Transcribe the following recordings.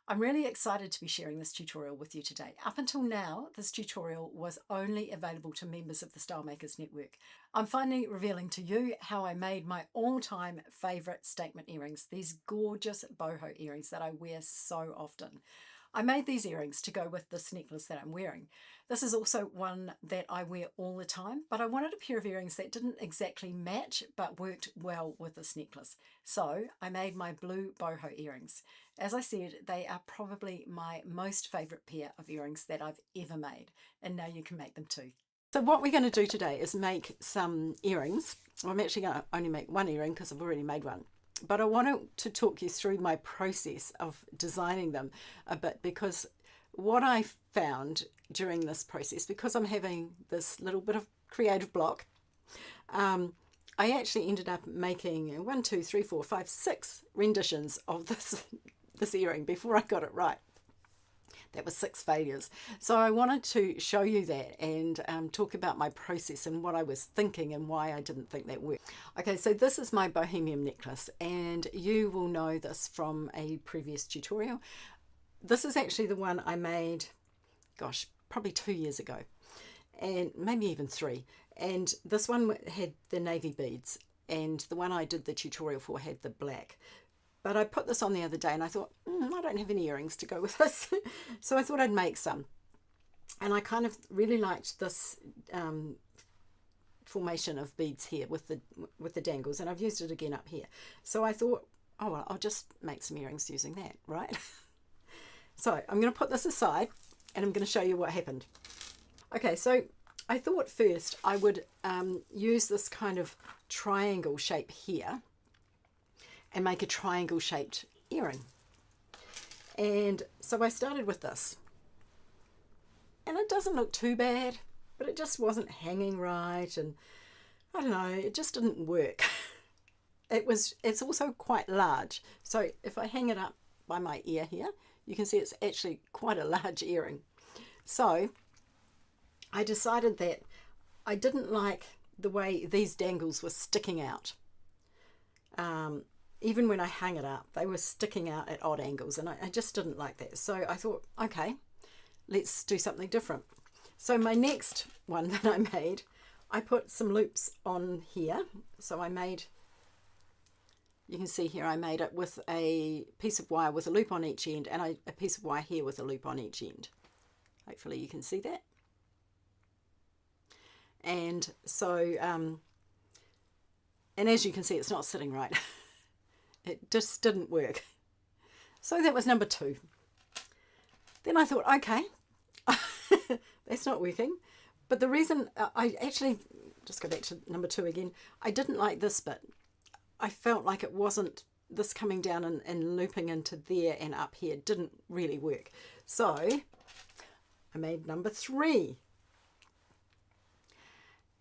I'm really excited to be sharing this tutorial with you today. Up until now, this tutorial was only available to members of the Style Makers Network. I'm finally revealing to you how I made my all-time favourite statement earrings, these gorgeous boho earrings that I wear so often. I made these earrings to go with this necklace that I'm wearing. This is also one that I wear all the time, but I wanted a pair of earrings that didn't exactly match but worked well with this necklace. So I made my blue boho earrings. As I said, they are probably my most favourite pair of earrings that I've ever made, and now you can make them too. So what we're going to do today is make some earrings. I'm actually going to only make one earring because I've already made one. But I wanted to talk you through my process of designing them a bit, because what I found during this process, because I'm having this little bit of creative block, I actually ended up making 1, 2, 3, 4, 5, 6 renditions of this earring before I got it right. That was 6 failures. So I wanted to show you that and talk about my process and what I was thinking and why I didn't think that worked. Okay, so this is my bohemian necklace, and you will know this from a previous tutorial. This is actually the one I made, gosh, probably 2 years ago, and maybe even 3. And this one had the navy beads, and the one I did the tutorial for had the black. But I put this on the other day and I thought, I don't have any earrings to go with this. So I thought I'd make some. And I kind of really liked this formation of beads here with the dangles. And I've used it again up here. So I thought, oh, well, I'll just make some earrings using that, right? So I'm going to put this aside and I'm going to show you what happened. Okay, so I thought first I would use this kind of triangle shape here and make a triangle shaped earring. And so I started with this, and it doesn't look too bad, but it just wasn't hanging right, and I don't know, it just didn't work. It's also quite large, so if I hang it up by my ear here, you can see it's actually quite a large earring. So I decided that I didn't like the way these dangles were sticking out. Even when I hung it up, they were sticking out at odd angles, and I just didn't like that. So I thought, okay, let's do something different. So my next one that I made, I put some loops on here. So I made, you can see here, I made it with a piece of wire with a loop on each end, and a piece of wire here with a loop on each end. Hopefully you can see that. And so, and as you can see, it's not sitting right. It just didn't work. So that was number 2. Then I thought, okay, that's not working. But the reason I actually, just go back to number 2 again, I didn't like this bit. I felt like it wasn't, this coming down and looping into there and up here didn't really work. So I made number 3.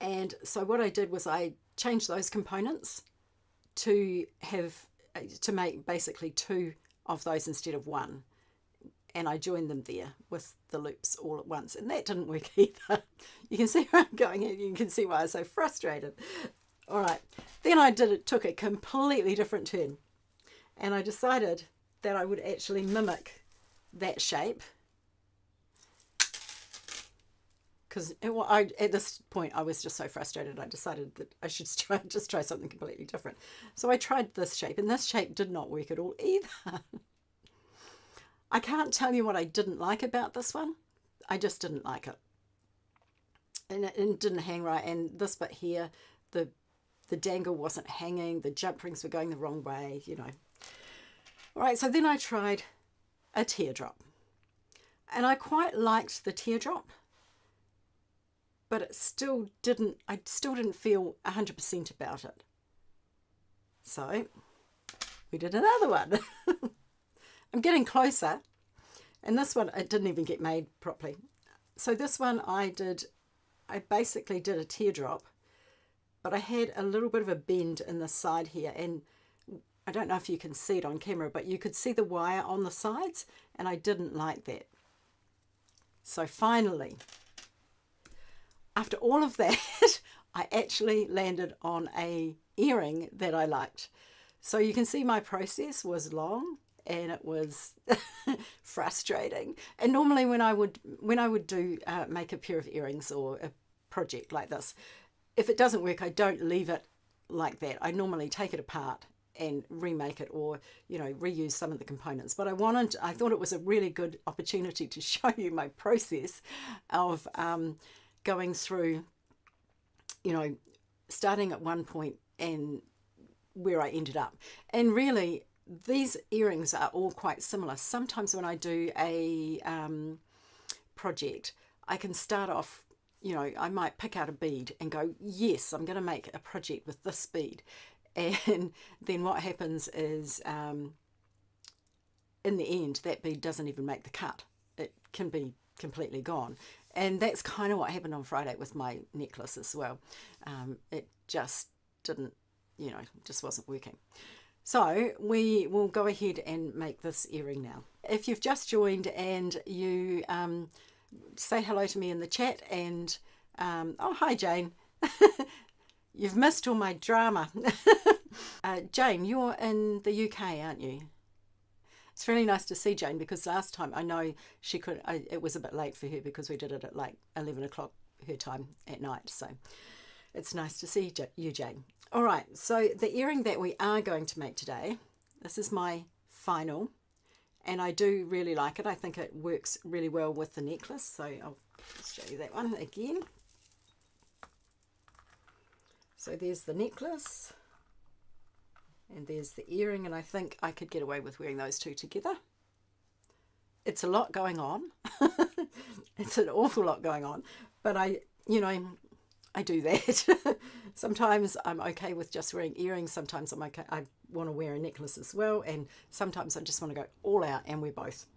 And so what I did was I changed those components to make basically 2 of those instead of 1, and I joined them there with the loops all at once, and that didn't work either. You can see where I'm going, and you can see why I was so frustrated. All right, then I took a completely different turn, and I decided that I would actually mimic that shape, because at this point I was just so frustrated, I decided that I should just try something completely different. So I tried this shape, and this shape did not work at all either. I can't tell you what I didn't like about this one. I just didn't like it. And it didn't hang right, and this bit here, the dangle wasn't hanging, the jump rings were going the wrong way, you know. All right, so then I tried a teardrop. And I quite liked the teardrop, but I still didn't feel 100% about it. So we did another one. I'm getting closer, and this one, it didn't even get made properly. So this one I basically did a teardrop, but I had a little bit of a bend in the side here, and I don't know if you can see it on camera, but you could see the wire on the sides, and I didn't like that. So finally, after all of that, I actually landed on a earring that I liked. So you can see my process was long, and it was frustrating. And normally when I would do make a pair of earrings or a project like this, if it doesn't work, I don't leave it like that. I normally take it apart and remake it, or reuse some of the components. But I thought it was a really good opportunity to show you my process of going through, starting at one point and where I ended up. And really, these earrings are all quite similar. Sometimes when I do a project, I can start off, I might pick out a bead and go, yes, I'm going to make a project with this bead. And then what happens is, in the end, that bead doesn't even make the cut. It can be completely gone. And that's kind of what happened on Friday with my necklace as well. It just didn't, just wasn't working. So we will go ahead and make this earring now. If you've just joined and you say hello to me in the chat, and oh, hi Jane. You've missed all my drama. Jane, you're in the UK, aren't you? It's really nice to see Jane, because last time I know it was a bit late for her because we did it at like 11 o'clock her time at night. So it's nice to see you, Jane. All right, so the earring that we are going to make today, this is my final, and I do really like it. I think it works really well with the necklace. So I'll show you that one again. So there's the necklace, and there's the earring, and I think I could get away with wearing those two together. It's a lot going on. It's an awful lot going on, but I do that. Sometimes I'm okay with just wearing earrings. Sometimes I'm okay. I want to wear a necklace as well, and sometimes I just want to go all out and wear both,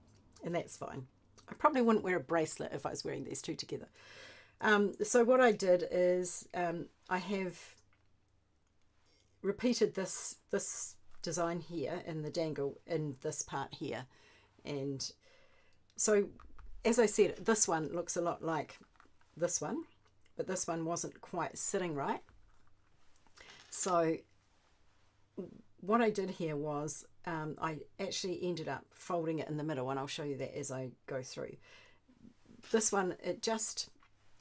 and that's fine. I probably wouldn't wear a bracelet if I was wearing these two together. So what I did is I have repeated this design here in the dangle in this part here, and so as I said, this one looks a lot like this one, but this one wasn't quite sitting right. So what I did here was I actually ended up folding it in the middle, and I'll show you that as I go through. This one,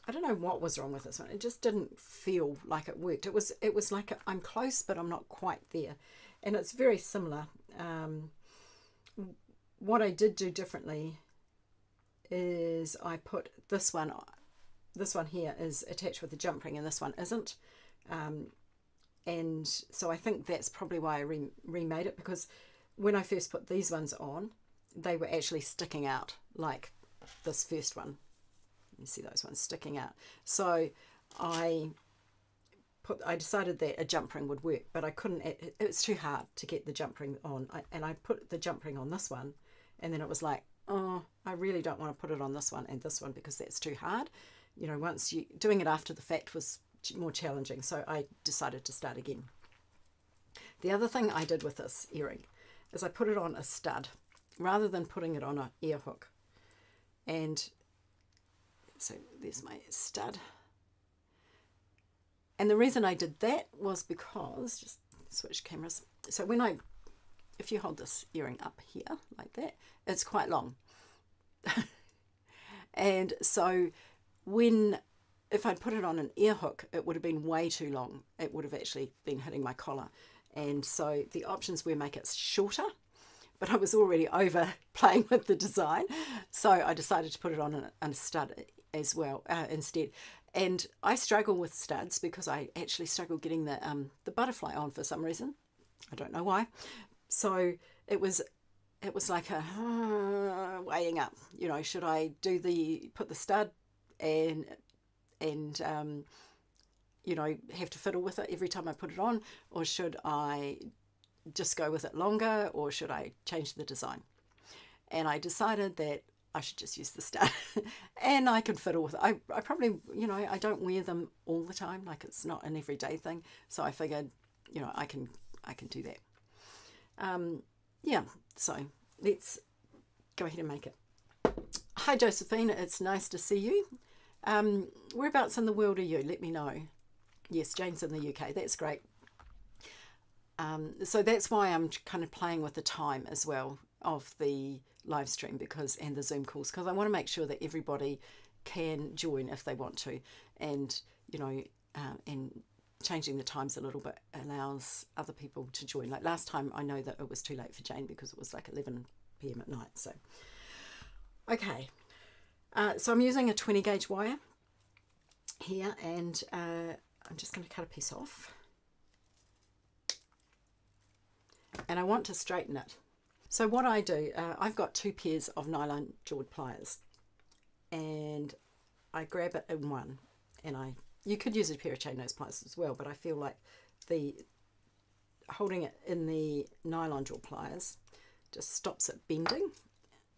I don't know what was wrong with this one. It just didn't feel like it worked. It was like I'm close, but I'm not quite there. And it's very similar. What I did do differently is I put this one here is attached with a jump ring, and this one isn't. And so I think that's probably why I remade it, because when I first put these ones on, they were actually sticking out like this first one. You see those ones sticking out. So I decided that a jump ring would work, but I couldn't. It's too hard to get the jump ring on. And I put the jump ring on this one, and then it was like, oh, I really don't want to put it on this one and this one because that's too hard. Once doing it after the fact was more challenging, so I decided to start again. The other thing I did with this earring is I put it on a stud rather than putting it on an ear hook. And so there's my stud. And the reason I did that was because, just switch cameras. So if you hold this earring up here like that, it's quite long. And so if I'd put it on an ear hook, it would have been way too long. It would have actually been hitting my collar. And so the options were make it shorter, but I was already over playing with the design. So I decided to put it on a stud as well instead. And I struggle with studs because I actually struggle getting the butterfly on for some reason. I don't know why. So it was like a weighing up. Should I put the stud and have to fiddle with it every time I put it on, or should I just go with it longer, or should I change the design? And I decided that I should just use the stud and I can fiddle with it. I probably, I don't wear them all the time, like it's not an everyday thing. So I figured, I can do that. Yeah, so let's go ahead and make it. Hi Josephine, it's nice to see you. Whereabouts in the world are you? Let me know. Yes, Jane's in the UK. That's great. So that's why I'm kind of playing with the time as well. of the live stream and the Zoom calls, because I want to make sure that everybody can join if they want to, and and changing the times a little bit allows other people to join. Like last time, I know that it was too late for Jane because it was like 11 p.m. at night. So okay, so I'm using a 20 gauge wire here, and I'm just going to cut a piece off, and I want to straighten it. So what I do, I've got 2 pairs of nylon jawed pliers, and I grab it in one, and you could use a pair of chain nose pliers as well, but I feel like holding it in the nylon jawed pliers just stops it bending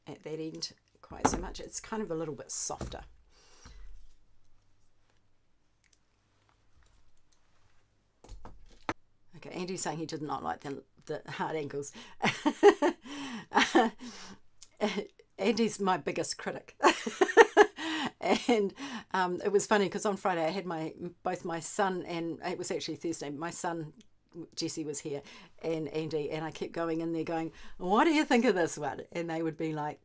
at that end quite so much. It's kind of a little bit softer. Okay, Andy's saying he did not like the hard angles. Andy's my biggest critic. And it was funny because on Friday I had both my son, and it was actually Thursday, my son Jesse was here, and Andy, and I kept going in there going, what do you think of this one? And they would be like,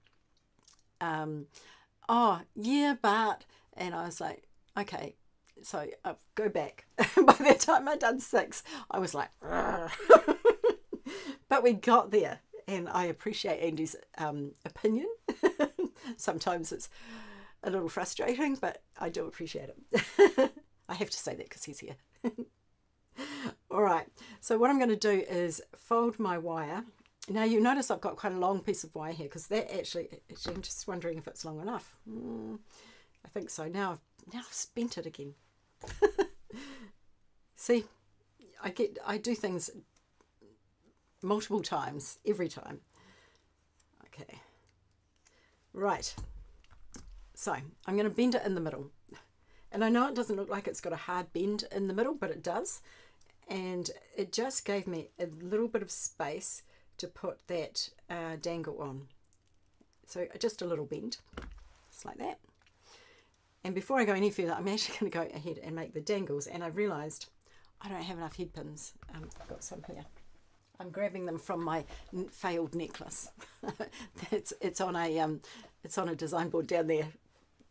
oh yeah, but, and I was like, okay, so go back. By the time I'd done 6, I was like, but we got there, and I appreciate Andy's opinion. Sometimes it's a little frustrating, but I do appreciate it. I have to say that because he's here. All right, so what I'm going to do is fold my wire. Now you notice I've got quite a long piece of wire here, because that actually, I'm just wondering if it's long enough. I think so. Now I've spent it again. See, I do things multiple times every time. Okay, right. So I'm going to bend it in the middle, and I know it doesn't look like it's got a hard bend in the middle, but it does, and it just gave me a little bit of space to put that dangle on. So just a little bend, just like that. And before I go any further, I'm actually going to go ahead and make the dangles, and I've realised I don't have enough head pins. I've got some here. I'm grabbing them from my failed necklace. it's on a design board down there.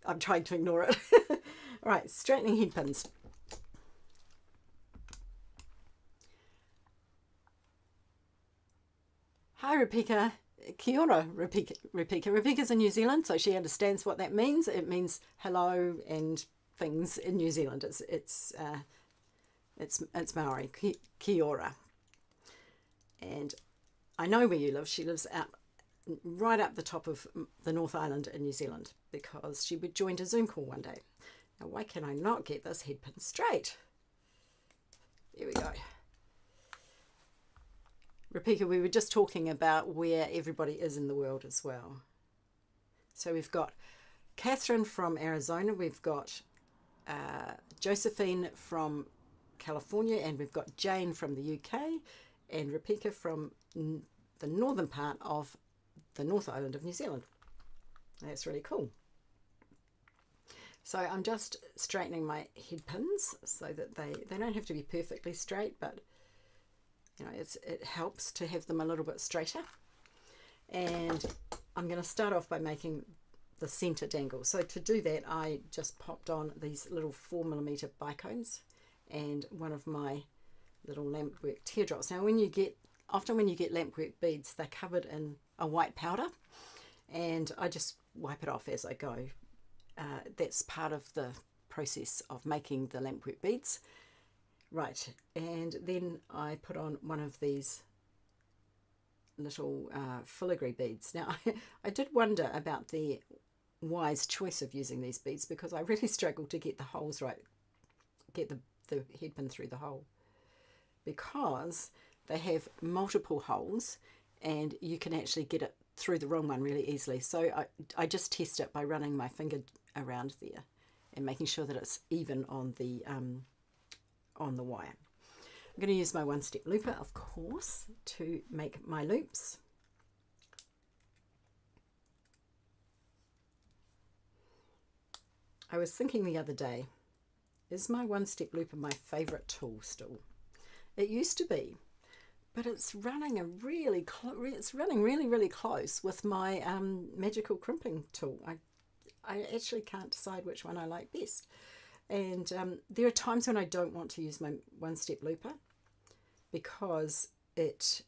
I'm trying to ignore it. All right, straightening head pins. Hi, Rebecca. Kia ora, Rebecca. Rebecca's in New Zealand, so she understands what that means. It means hello and things in New Zealand. It's Maori. Kia ora. And I know where you live. She lives right up the top of the North Island in New Zealand, because she would join a Zoom call one day. Now, why can I not get this head pin straight? There we go. Rebecca, we were just talking about where everybody is in the world as well. So we've got Catherine from Arizona, we've got Josephine from California, and we've got Jane from the UK, and Rebecca from the northern part of the North Island of New Zealand. That's really cool. So I'm just straightening my head pins so that they don't have to be perfectly straight, but you know, it helps to have them a little bit straighter. And I'm going to start off by making the center dangle. So to do that, I just popped on these little 4mm bicones and one of my little lampwork teardrops. Now often when you get lampwork beads, they're covered in a white powder, and I just wipe it off as I go. That's part of the process of making the lampwork beads. Right, and then I put on one of these little filigree beads. Now, I did wonder about the wise choice of using these beads, because I really struggled to get the holes right, get the head pin through the hole, because they have multiple holes and you can actually get it through the wrong one really easily. So I just test it by running my finger around there and making sure that it's even on the wire. I'm going to use my one-step looper, of course, to make my loops. I was thinking the other day, is my one-step looper my favourite tool still? It used to be, but it's running it's running really close with my magical crimping tool. I actually can't decide which one I like best. And there are times when I don't want to use my one-step looper because it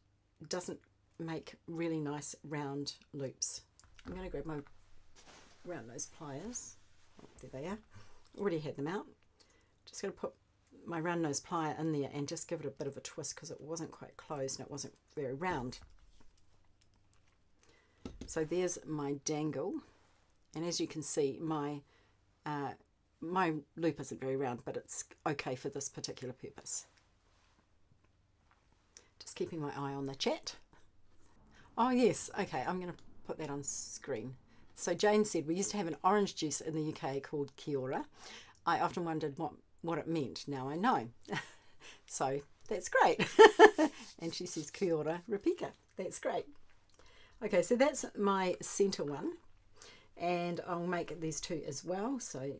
doesn't make really nice round loops. I'm going to grab my round nose pliers. Oh, there they are. Already had them out. Just going to put my round nose plier in there and just give it a bit of a twist because it wasn't quite closed and it wasn't very round. So there's my dangle, and as you can see, my loop isn't very round, but it's okay for this particular purpose. Just keeping my eye on the chat. Oh yes, okay, I'm going to put that on screen. So Jane said, we used to have an orange juice in the UK called Kia ora. I often wondered what it meant. Now I know. So that's great. And she says Kia ora Rapika. That's great. Okay, so that's my center one. And I'll make these two as well. So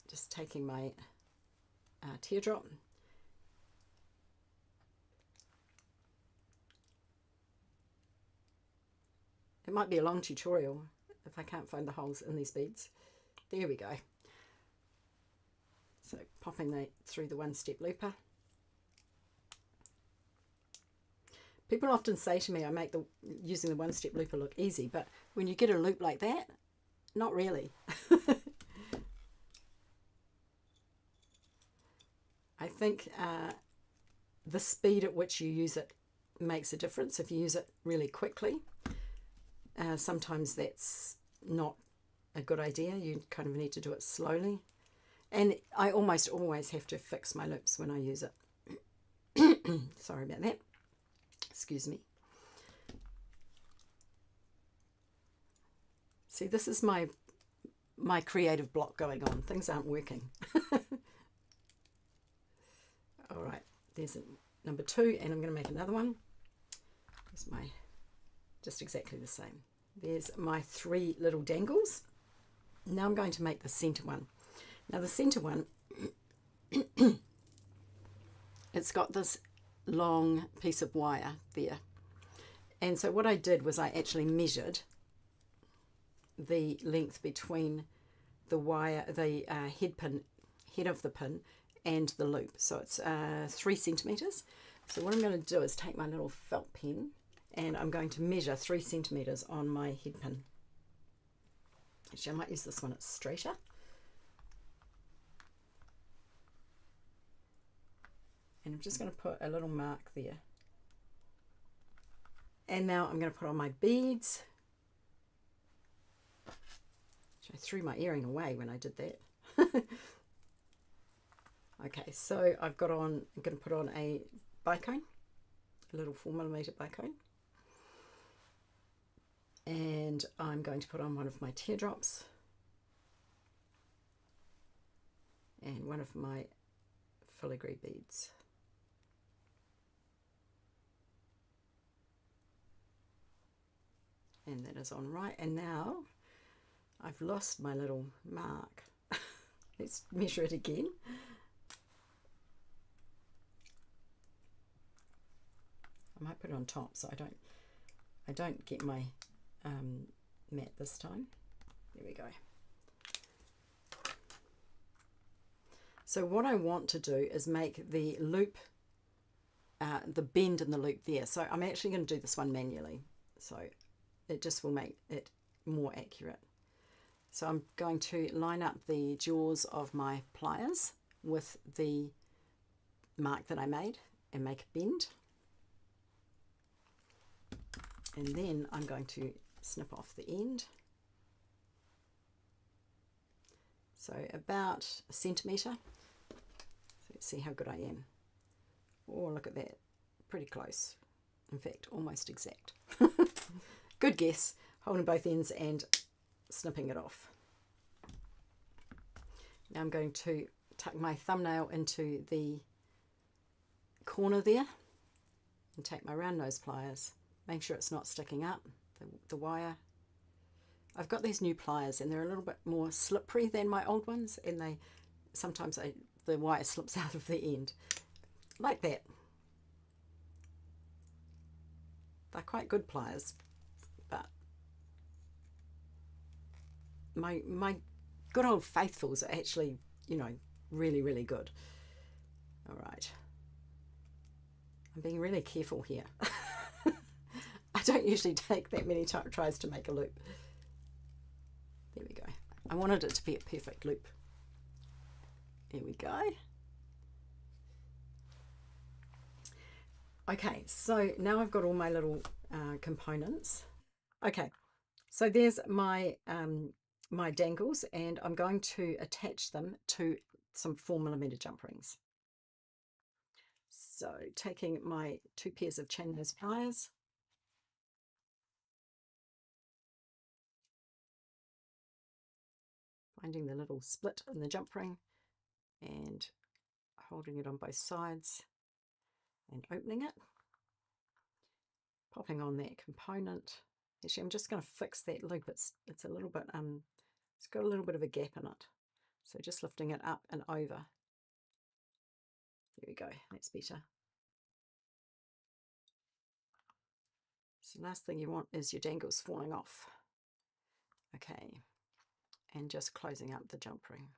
just taking my teardrop. It might be a long tutorial if I can't find the holes in these beads. There we go. So popping that through the one-step looper. People often say to me I make using the one-step looper look easy, but when you get a loop like that, not really. I think the speed at which you use it makes a difference. If you use it really quickly, sometimes that's not a good idea. You kind of need to do it slowly. And I almost always have to fix my loops when I use it. Sorry about that. Excuse me. See, this is my creative block going on. Things aren't working. All right, there's number 2, and I'm going to make another one. There's my, just exactly the same. There's my 3 little dangles. Now I'm going to make the center one. Now the center one, it's got this long piece of wire there. And so what I did was I actually measured the length between the wire, the head of the pin and the loop. So it's 3 centimeters. So what I'm going to do is take my little felt pen and I'm going to measure 3 centimeters on my head pin. Actually, I might use this one, it's straighter. And I'm just going to put a little mark there. And now I'm going to put on my beads. I threw my earring away when I did that. Okay, so I'm going to put on a bicone, a little 4mm bicone. And I'm going to put on one of my teardrops and one of my filigree beads. And that is on right. And now I've lost my little mark. Let's measure it again. I might put it on top so I don't get my mat this time. There we go. So what I want to do is make the loop, the bend in the loop there. So I'm actually going to do this one manually. So it just will make it more accurate. So I'm going to line up the jaws of my pliers with the mark that I made and make a bend. And then I'm going to snip off the end. So about a centimetre. So let's see how good I am. Oh, look at that. Pretty close. In fact, almost exact. Good guess. Holding both ends and snipping it off. Now I'm going to tuck my thumbnail into the corner there and take my round nose pliers. Make sure it's not sticking up, the wire. I've got these new pliers and they're a little bit more slippery than my old ones, and sometimes the wire slips out of the end. Like that. They're quite good pliers, but my good old faithfuls are actually, you know, really, really good. All right. I'm being really careful here. I don't usually take that many tries to make a loop. There we go. I wanted it to be a perfect loop. There we go. Okay, so now I've got all my little components. Okay, so there's my my dangles, and I'm going to attach them to some 4mm jump rings. So taking my 2 pairs of chain nose pliers, finding the little split in the jump ring and holding it on both sides and opening it, popping on that component. Actually, I'm just going to fix that loop. It's a little bit it's got a little bit of a gap in it, so just lifting it up and over. There we go, that's better. So the last thing you want is your dangles falling off. Okay, and just closing up the jump ring.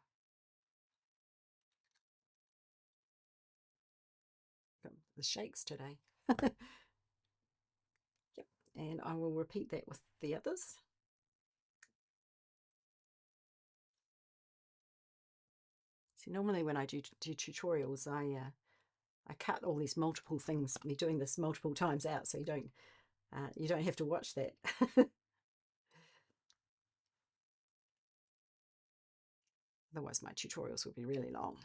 Got the shakes today. Yep, and I will repeat that with the others. See, normally when I do tutorials, I cut all these multiple things, me doing this multiple times out, so you don't have to watch that. Otherwise my tutorials would be really long.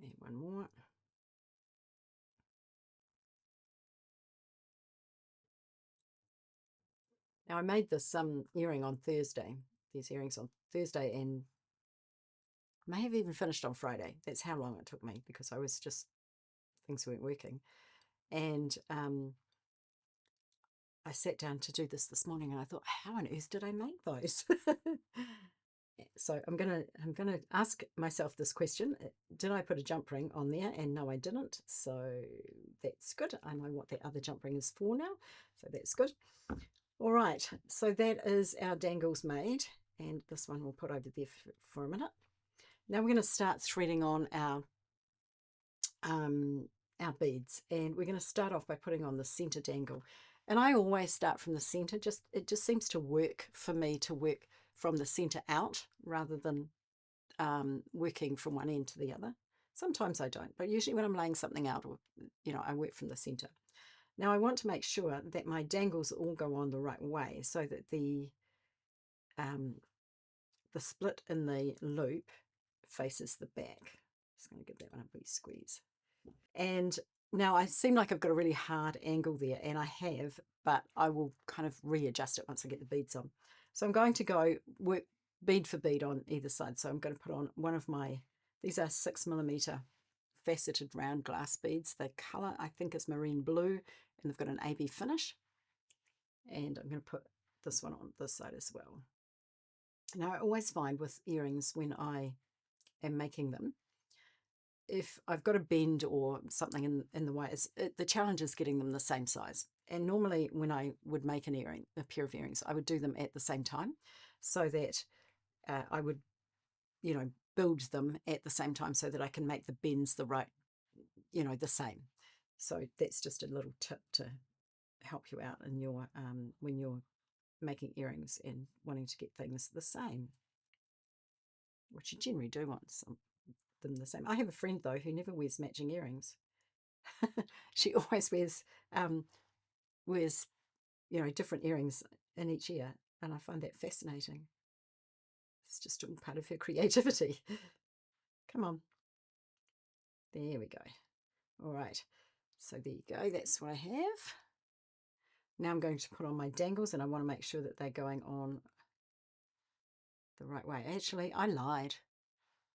And one more. Now I made this earring on Thursday, these earrings on Thursday, and may have even finished on Friday. That's how long it took me, because I was just, things weren't working. And I sat down to do this morning, and I thought, how on earth did I make those? So I'm gonna ask myself this question: did I put a jump ring on there? And no, I didn't. So that's good. I know what the other jump ring is for now, so that's good. All right, so that is our dangles made, and this one we'll put over there for a minute. Now we're going to start threading on our beads, and we're going to start off by putting on the center dangle. And I always start from the center. It just seems to work for me to work from the center out rather than working from one end to the other. Sometimes I don't, but usually when I'm laying something out, or I work from the center. Now I want to make sure that my dangles all go on the right way, so that the split in the loop faces the back. Just going to give that one a big squeeze. And now I seem like I've got a really hard angle there, and I have, but I will kind of readjust it once I get the beads on. So I'm going to go work bead for bead on either side. So I'm going to put on one of my, these are 6mm faceted round glass beads. The colour I think is marine blue, and they've got an AB finish. And I'm going to put this one on this side as well. Now I always find with earrings, when I am making them, if I've got a bend or something in the way, the challenge is getting them the same size. And normally when I would make an earring, a pair of earrings, I would do them at the same time, so that I would, build them at the same time, so that I can make the bends the right, the same. So that's just a little tip to help you out in your when you're making earrings and wanting to get things the same, which you generally do want them the same. I have a friend though who never wears matching earrings. She always wears different earrings in each ear, and I find that fascinating. It's just all part of her creativity. Come on, there we go. All right, so there you go, that's what I have. Now I'm going to put on my dangles, and I want to make sure that they're going on the right way. Actually, I lied.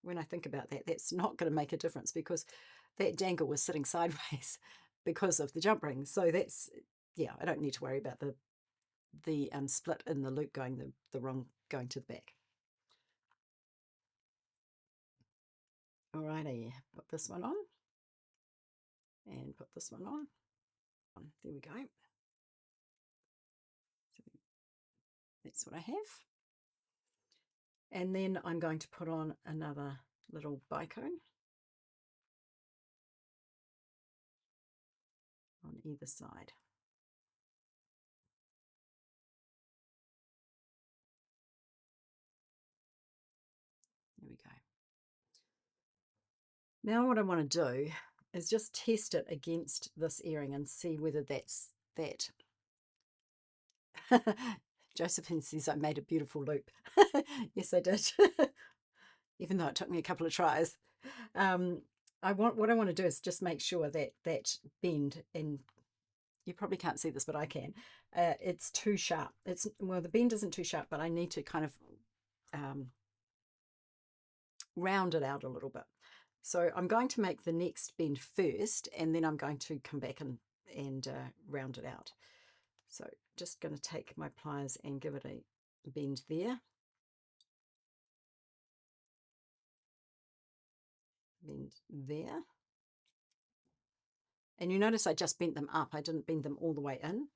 When I think about that, that's not going to make a difference, because that dangle was sitting sideways because of the jump ring. So that's, yeah, I don't need to worry about the split in the loop going the wrong, going to the back. Alrighty, put this one on. and put this one on. There we go. So that's what I have. And then I'm going to put on another little bicone on either side. There we go. Now what I want to do is just test it against this earring and see whether that's that. Josephine says I made a beautiful loop. Yes, I did. Even though it took me a couple of tries. What I want to do is just make sure that that bend, and you probably can't see this, but I can. It's too sharp. Well, the bend isn't too sharp, but I need to kind of round it out a little bit. So I'm going to make the next bend first, and then I'm going to come back and round it out. So just going to take my pliers and give it a bend there. Bend there. And you notice I just bent them up. I didn't bend them all the way in.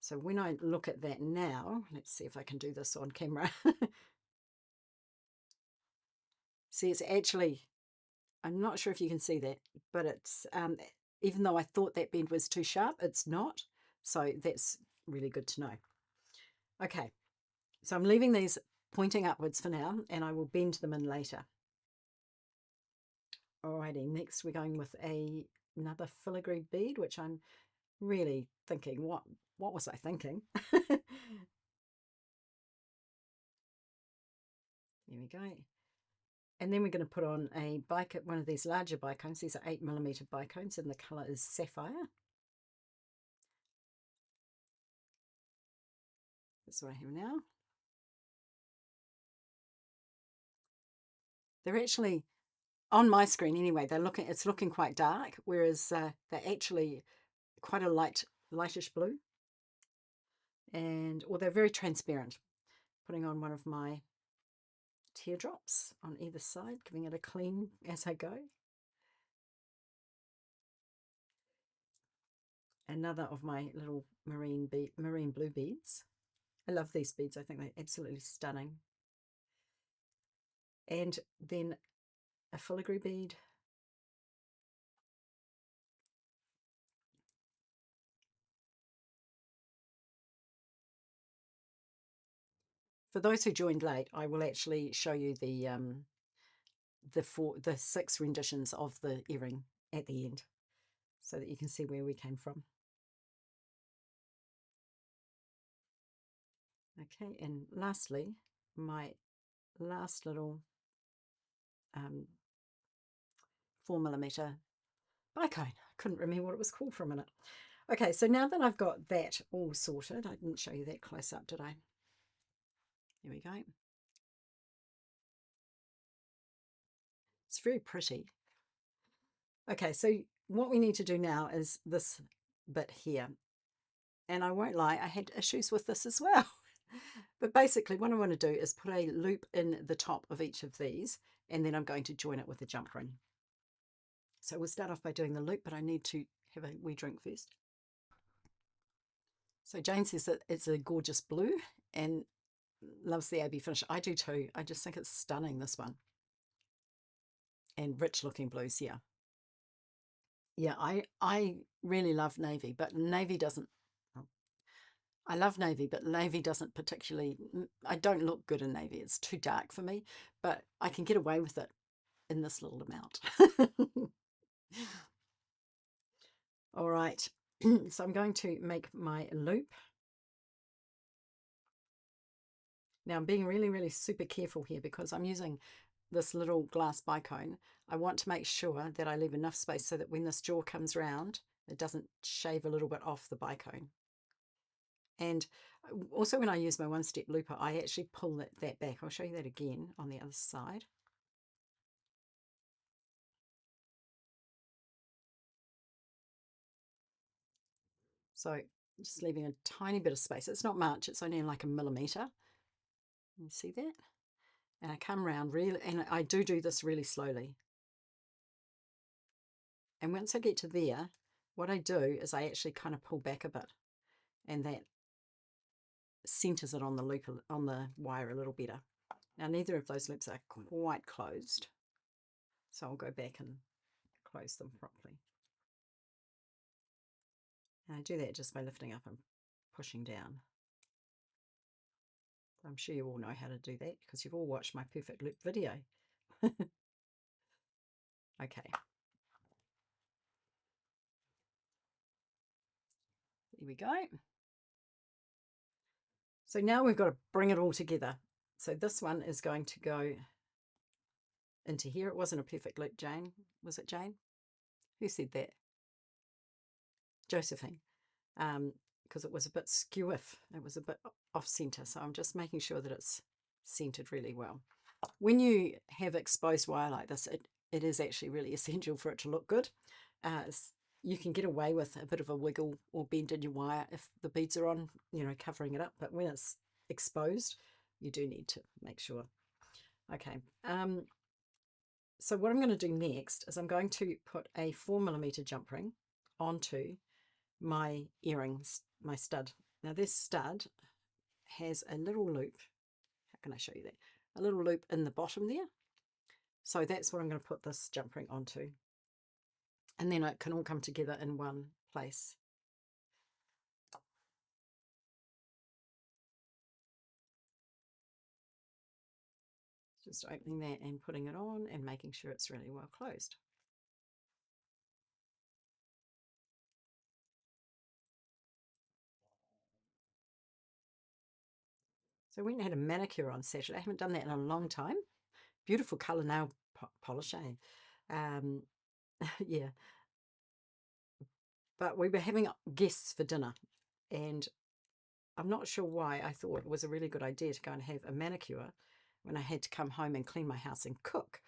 So when I look at that now, let's see if I can do this on camera. See, it's actually, I'm not sure if you can see that, but it's, even though I thought that bend was too sharp, it's not. So that's really good to know. Okay, so I'm leaving these pointing upwards for now, and I will bend them in later. Alrighty, next we're going with another filigree bead, which I'm really thinking, what was I thinking? There we go. And then we're going to put on a one of these larger bicones. These are 8mm bicones, and the colour is Sapphire. That's what I have now. They're actually, on my screen anyway, it's looking quite dark, whereas they're actually quite a lightish blue. And, they're very transparent. Putting on one of my teardrops on either side, giving it a clean as I go. Another of my little marine blue beads. I love these beads. I think they're absolutely stunning. And then a filigree bead. For those who joined late, I will actually show you the 6 renditions of the earring at the end, so that you can see where we came from. Okay, and lastly, my last little 4mm bicone. I couldn't remember what it was called for a minute. Okay, so now that I've got that all sorted, I didn't show you that close up, did I? There we go. It's very pretty. Okay, so what we need to do now is this bit here. And I won't lie, I had issues with this as well. But basically what I want to do is put a loop in the top of each of these, and then I'm going to join it with a jump ring. So we'll start off by doing the loop, but I need to have a wee drink first. So Jane says that it's a gorgeous blue and loves the AB finish. I do too. I just think it's stunning, this one. And rich looking blues here. Yeah, I really love navy, but navy doesn't, I love navy, but navy doesn't particularly, I don't look good in navy. It's too dark for me, but I can get away with it in this little amount. All right, so I'm going to make my loop. Now I'm being really, really super careful here because I'm using this little glass bicone. I want to make sure that I leave enough space so that when this jaw comes round, it doesn't shave a little bit off the bicone. And also when I use my one-step looper, I actually pull that back. I'll show you that again on the other side. So just leaving a tiny bit of space. It's not much, it's only like 1mm. You see that? And I come around really, and I do this really slowly. And once I get to there, what I do is I actually kind of pull back a bit, and that centers it on the loop, on the wire a little better. Now neither of those loops are quite closed, so I'll go back and close them properly. And I do that just by lifting up and pushing down. I'm sure you all know how to do that because you've all watched my perfect loop video. Okay. There we go. So now we've got to bring it all together. So this one is going to go into here. It wasn't a perfect loop, Jane. Was it Jane? Who said that? Josephine. Because it was a bit skew-iff. It was a bit off center. So I'm just making sure that it's centered really well. When you have exposed wire like this, it is actually really essential for it to look good. You can get away with a bit of a wiggle or bend in your wire if the beads are on, you know, covering it up. But when it's exposed, you do need to make sure. Okay. So what I'm going to do next is I'm going to put a 4mm jump ring onto my earrings, my stud. Now this stud has a little loop. How can I show you that? A little loop in the bottom there. So that's what I'm going to put this jump ring onto. And then it can all come together in one place. Just opening that and putting it on and making sure it's really well closed. So I went and had a manicure on Saturday. I haven't done that in a long time. Beautiful colour nail polish, eh? Yeah. But we were having guests for dinner, and I'm not sure why I thought it was a really good idea to go and have a manicure when I had to come home and clean my house and cook.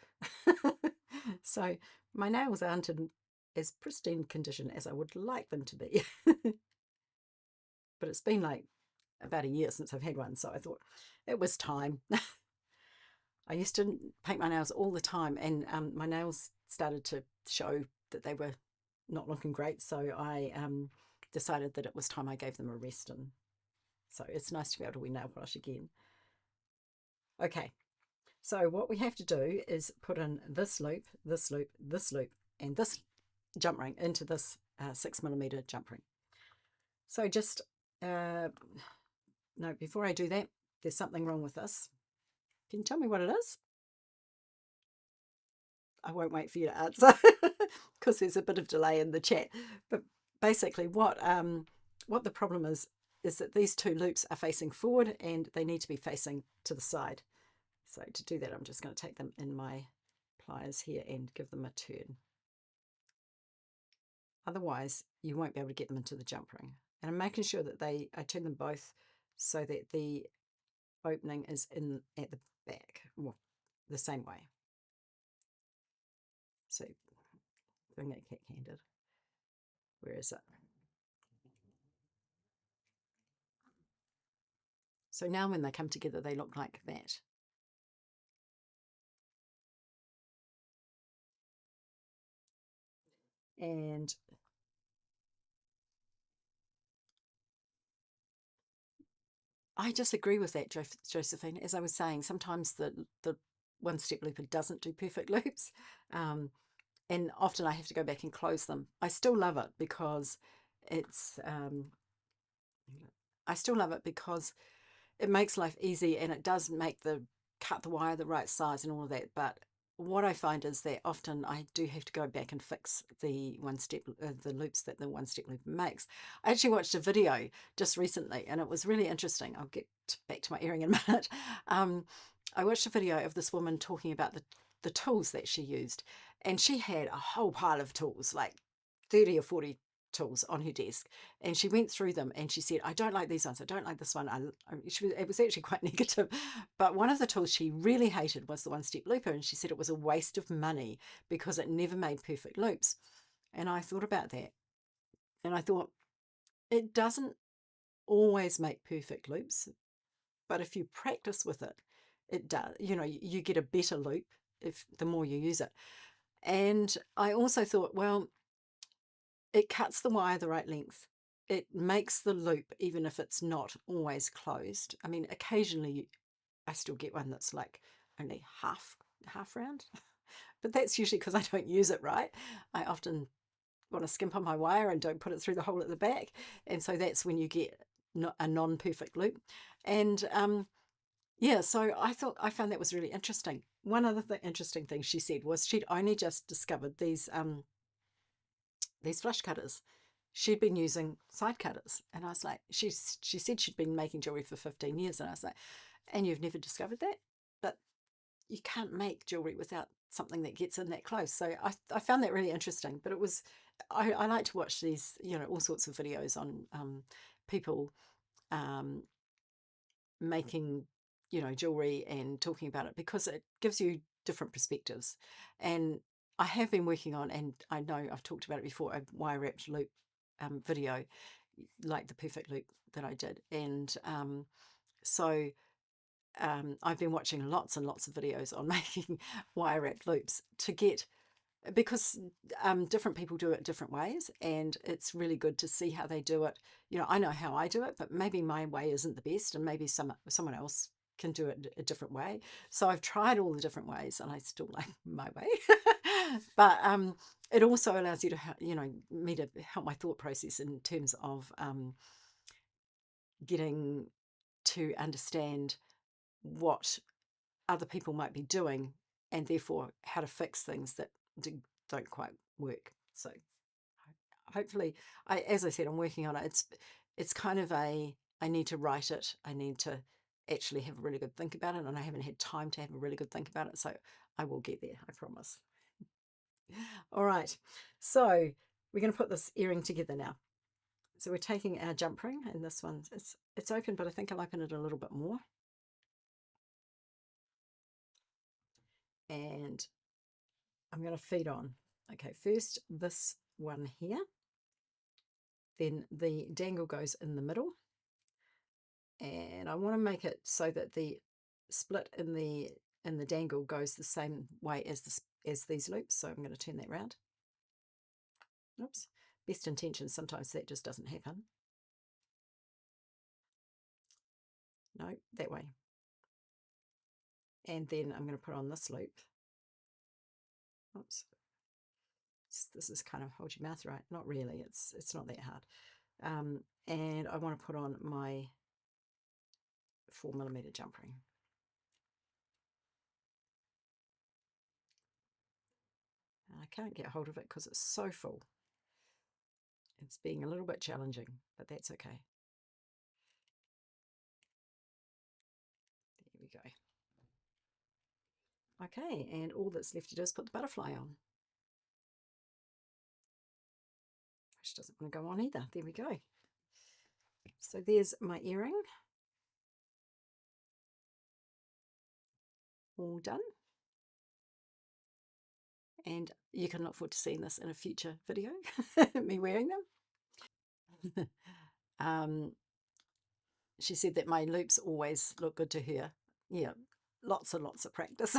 So my nails aren't in as pristine condition as I would like them to be. But it's been like about a year since I've had one, so I thought it was time. I used to paint my nails all the time, and my nails started to show that they were not looking great, so I decided that it was time I gave them a rest, and so it's nice to be able to wear nail polish again. Okay, so what we have to do is put in this loop, this loop, this loop, and this jump ring into this 6mm jump ring. So just, no, before I do that, there's something wrong with this. Can you tell me what it is? I won't wait for you to answer because there's a bit of delay in the chat. But basically what the problem is that these two loops are facing forward and they need to be facing to the side. So to do that, I'm just going to take them in my pliers here and give them a turn. Otherwise, you won't be able to get them into the jump ring. And I'm making sure that I turn them both so that the opening is in at the back, well, the same way. So doing that cat-handed. Where is it? So now when they come together, they look like that. And I disagree with that, Josephine. As I was saying, sometimes the one-step looper doesn't do perfect loops. And often I have to go back and close them. I still love it because it's, I still love it because it makes life easy, and it does make cut the wire the right size and all of that. But what I find is that often I do have to go back and fix the the loops that the one-step looper makes. I actually watched a video just recently, and it was really interesting. I'll get back to my earring in a minute. I watched a video of this woman talking about the tools that she used, and she had a whole pile of tools, like 30 or 40 tools on her desk, and she went through them and she said, I don't like these ones, I don't like this one. It was actually quite negative, but one of the tools she really hated was the one-step looper, and she said it was a waste of money because it never made perfect loops. And I thought about that, and I thought it doesn't always make perfect loops, but if you practice with it, it does. You know, you get a better loop if the more you use it. And I also thought, well, it cuts the wire the right length. It makes the loop, even if it's not always closed. I mean, occasionally I still get one that's like only half round, but that's usually because I don't use it right. I often want to skimp on my wire and don't put it through the hole at the back, and so that's when you get a non-perfect loop. And yeah, so I found that was really interesting. One other interesting thing she said was she'd only just discovered these flush cutters. She'd been using side cutters, and I was like, she said she'd been making jewelry for 15 years, and I was like, and you've never discovered that? But you can't make jewelry without something that gets in that close. So I found that really interesting. But it was, I like to watch these, all sorts of videos on people um, making, jewelry and talking about it, because it gives you different perspectives. And I have been working on, and I know I've talked about it before, a wire wrapped loop video, like the perfect loop that I did. And so I've been watching lots and lots of videos on making wire wrapped loops to get, because different people do it different ways, and it's really good to see how they do it. I know how I do it, but maybe my way isn't the best, and maybe someone else can do it a different way. So I've tried all the different ways, and I still like my way. But it also allows you to, me to help my thought process in terms of getting to understand what other people might be doing, and therefore how to fix things that don't quite work. So hopefully, as I said, I'm working on it. It's kind of I need to write it. I need to actually have a really good think about it, and I haven't had time to have a really good think about it. So I will get there, I promise. All right, so we're going to put this earring together now. So we're taking our jump ring, and this one, it's open, but I think I'll open it a little bit more. And I'm going to feed on. Okay, first this one here, then the dangle goes in the middle, and I want to make it so that the split in the dangle goes the same way as these loops. So I'm going to turn that round. Oops, best intentions, sometimes that just doesn't happen. No, that way. And then I'm going to put on this loop. Oops. This is kind of hold your mouth right. Not really. It's not that hard. And I want to put on my 4mm jump ring. And I can't get hold of it because it's so full. It's being a little bit challenging, but that's okay. There we go. Okay, and all that's left to do is put the butterfly on. Which doesn't want to go on either. There we go. So there's my earring. All done. And you can look forward to seeing this in a future video, me wearing them. She said that my loops always look good to her. Yeah, lots and lots of practice.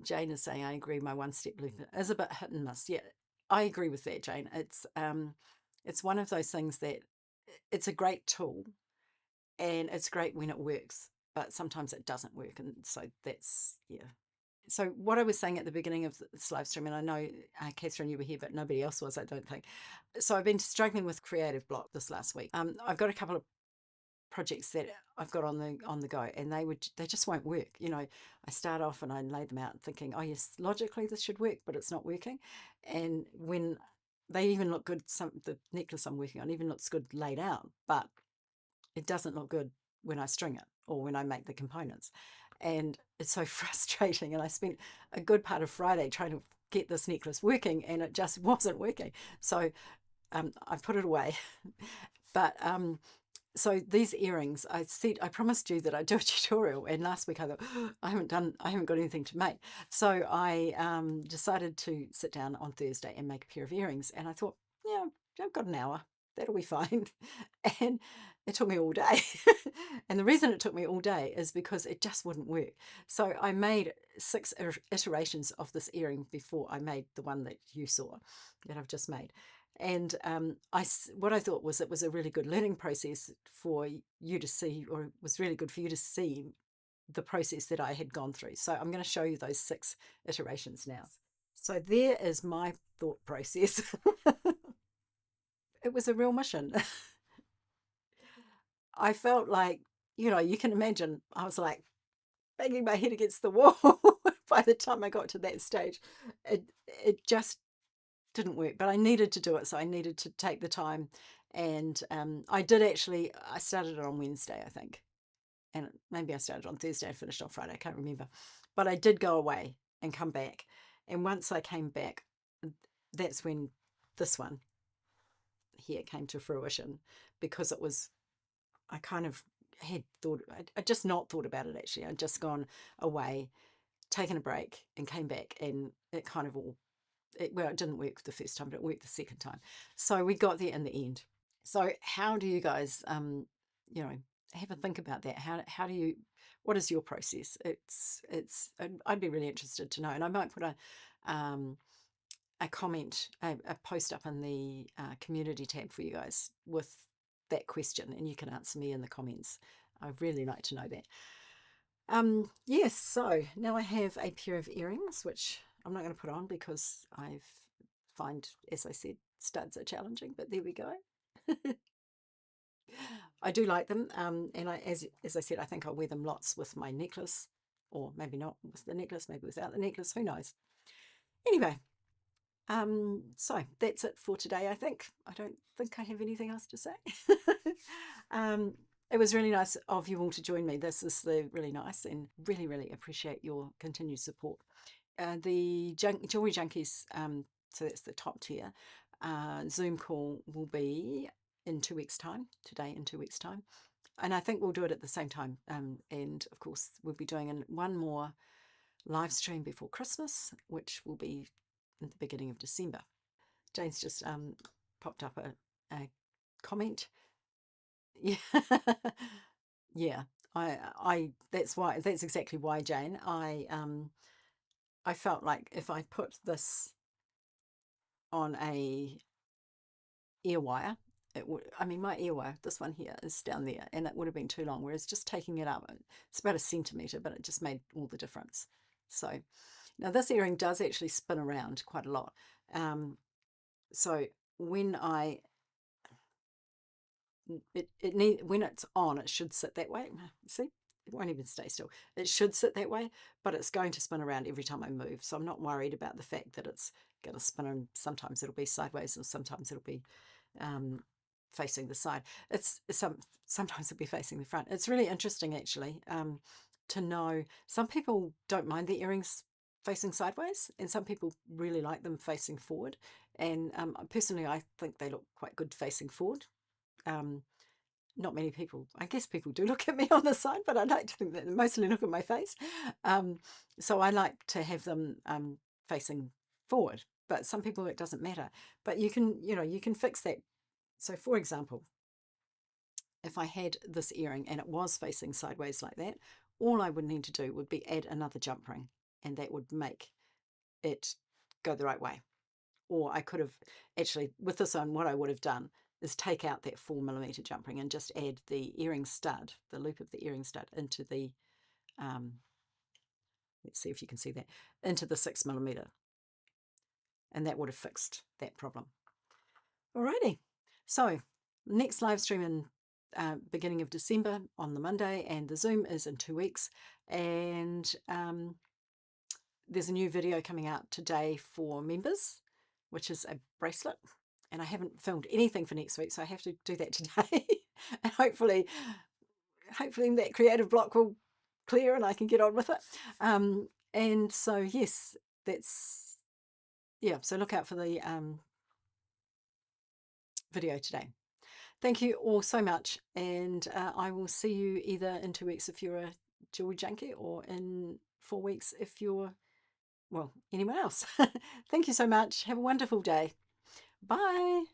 Jane is saying, I agree, my one-step loop is a bit hit and miss. Yeah, I agree with that, Jane. It's one of those things that it's a great tool, and it's great when it works, but sometimes it doesn't work, and so that's, yeah. So what I was saying at the beginning of this live stream, and I know, Catherine, you were here, but nobody else was, I don't think. So I've been struggling with creative block this last week. I've got a couple of projects that I've got on the go, and they just won't work. I start off and I lay them out thinking, oh yes, logically this should work, but it's not working. And when they even look good, the necklace I'm working on even looks good laid out, but it doesn't look good when I string it or when I make the components. And it's so frustrating. And I spent a good part of Friday trying to get this necklace working, and it just wasn't working. So I've put it away. But so these earrings, I promised you that I'd do a tutorial, and last week I thought, I haven't got anything to make. So I decided to sit down on Thursday and make a pair of earrings, and I thought, yeah, I've got an hour. that'll be fine. And it took me all day. And the reason it took me all day is because it just wouldn't work. So I made 6 iterations of this earring before I made the one that you saw, that I've just made. And what I thought was it was a really good learning process for you to see, or it was really good for you to see the process that I had gone through. So I'm going to show you those 6 iterations now. So there is my thought process. It was a real mission. I felt like, you can imagine, I was like banging my head against the wall by the time I got to that stage. It just didn't work, but I needed to do it. So I needed to take the time. And I started it on Wednesday, I think. And maybe I started on Thursday and finished on Friday. I can't remember. But I did go away and come back. And once I came back, that's when this one here came to fruition, because I kind of had thought, I just not thought about it actually. I'd just gone away, taken a break, and came back, and it kind of it didn't work the first time, but it worked the second time. So we got there in the end. So how do you guys, have a think about that? How do you, what is your process? I'd be really interested to know, and I might put a comment, a post up in the community tab for you guys with that question, and you can answer me in the comments. I'd really like to know that. Yes, so now I have a pair of earrings, which I'm not going to put on because I find, as I said, studs are challenging, but there we go. I do like them, and as I said, I think I'll wear them lots with my necklace, or maybe not with the necklace, maybe without the necklace, who knows. Anyway, so that's it for today, I think. I don't think I have anything else to say. It was really nice of you all to join me. This is really nice, and really, really appreciate your continued support. The Jewelry Junkies, so that's the top tier, Zoom call will be in 2 weeks' time, today in 2 weeks' time. And I think we'll do it at the same time. And of course, we'll be doing one more live stream before Christmas, which will be in the beginning of December. Jane's just popped up a comment. Yeah. Yeah. That's exactly why, Jane. I felt like if I put this on a ear wire, it would, I mean, my ear wire, this one here is down there, and it would have been too long, whereas just taking it up, it's about 1 centimetre, but it just made all the difference. So now this earring does actually spin around quite a lot. So when when it's on, it should sit that way. See, it won't even stay still. It should sit that way, but it's going to spin around every time I move. So I'm not worried about the fact that it's going to spin, and sometimes it'll be sideways and sometimes it'll be facing the side. Sometimes it'll be facing the front. It's really interesting actually, to know some people don't mind the earrings facing sideways, and some people really like them facing forward. And personally, I think they look quite good facing forward. Not many people, I guess people do look at me on the side, but I like to think that they mostly look at my face. So I like to have them facing forward, but some people it doesn't matter. But you can fix that. So for example, if I had this earring and it was facing sideways like that, all I would need to do would be add another jump ring, and that would make it go the right way. Or I could have actually, with this on, what I would have done is take out that 4mm jump ring and just add the earring stud, the loop of the earring stud, into the, let's see if you can see that, into the 6mm. And that would have fixed that problem. Alrighty. So next live stream in beginning of December on the Monday, and the Zoom is in 2 weeks. And there's a new video coming out today for members, which is a bracelet. And I haven't filmed anything for next week, so I have to do that today. And hopefully that creative block will clear and I can get on with it. And so, yes, so look out for the video today. Thank you all so much, and I will see you either in 2 weeks if you're a jewelry junkie, or in 4 weeks if you're, well, anyone else. Thank you so much. Have a wonderful day. Bye.